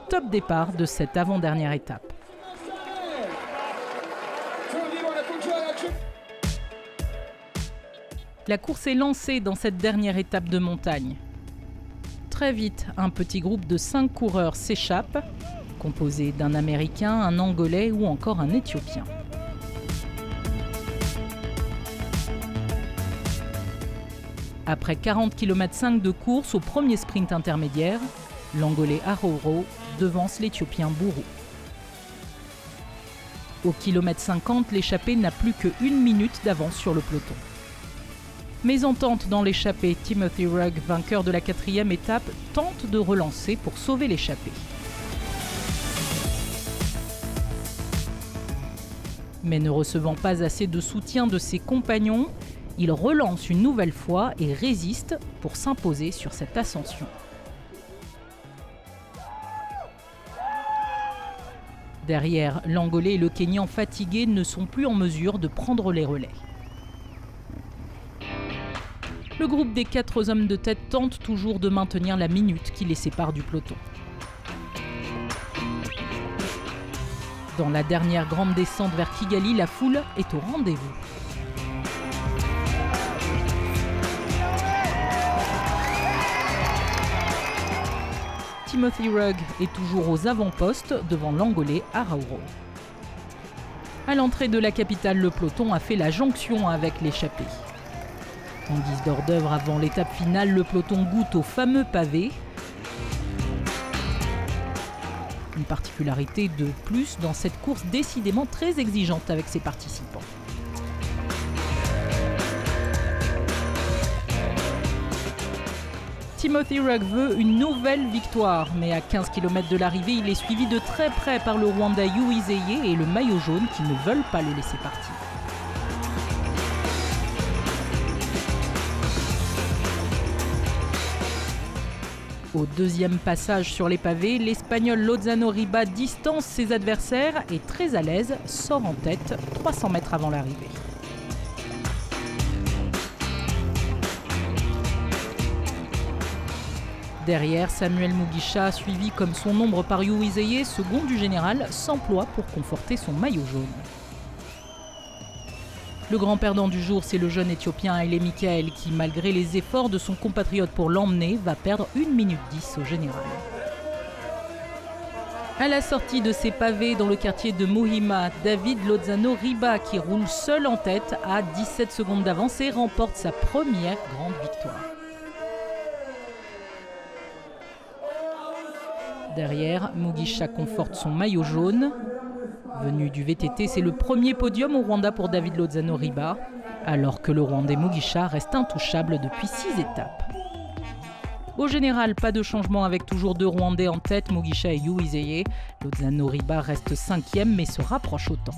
top départ de cette avant-dernière étape. La course est lancée dans cette dernière étape de montagne. Très vite, un petit groupe de 5 coureurs s'échappe, composé d'un Américain, un Angolais ou encore un Éthiopien. Après 40 km de course au premier sprint intermédiaire, l'Angolais Aroro devance l'Éthiopien Bourou. Au kilomètre 50, l'échappée n'a plus qu'1 minute d'avance sur le peloton. Mésentente dans l'échappée, Timothy Rugg, vainqueur de la 4e étape, tente de relancer pour sauver l'échappée. Mais ne recevant pas assez de soutien de ses compagnons, il relance une nouvelle fois et résiste pour s'imposer sur cette ascension. Derrière, l'Angolais et le Kényan fatigués ne sont plus en mesure de prendre les relais. Le groupe des 4 hommes de tête tente toujours de maintenir la minute qui les sépare du peloton. Dans la dernière grande descente vers Kigali, la foule est au rendez-vous. Timothy Rugg est toujours aux avant-postes devant l'Angolais Aroro. À l'entrée de la capitale, le peloton a fait la jonction avec l'échappée. En guise d'hors d'œuvre avant l'étape finale, le peloton goûte au fameux pavé. Une particularité de plus dans cette course décidément très exigeante avec ses participants. Timothy Rugg veut une nouvelle victoire, mais à 15 km de l'arrivée, il est suivi de très près par le Rwandais Uwizeye et le maillot jaune qui ne veulent pas le laisser partir. Au deuxième passage sur les pavés, l'Espagnol Lozano Riba distance ses adversaires et très à l'aise sort en tête 300 mètres avant l'arrivée. Derrière, Samuel Mugisha, suivi comme son ombre par Uwizeye, second du général, s'emploie pour conforter son maillot jaune. Le grand perdant du jour, c'est le jeune Éthiopien Haile Michael qui, malgré les efforts de son compatriote pour l'emmener, va perdre 1 minute 10 au général. À la sortie de ces pavés dans le quartier de Muhima, David Lozano Riba, qui roule seul en tête, a 17 secondes d'avance et remporte sa première grande victoire. Derrière, Mugisha conforte son maillot jaune. Venu du VTT, c'est le premier podium au Rwanda pour David Lozano Riba, alors que le Rwandais Mugisha reste intouchable depuis 6 étapes. Au général, pas de changement avec toujours 2 Rwandais en tête, Mugisha et Uwizeye. Lozano Riba reste 5e mais se rapproche autant.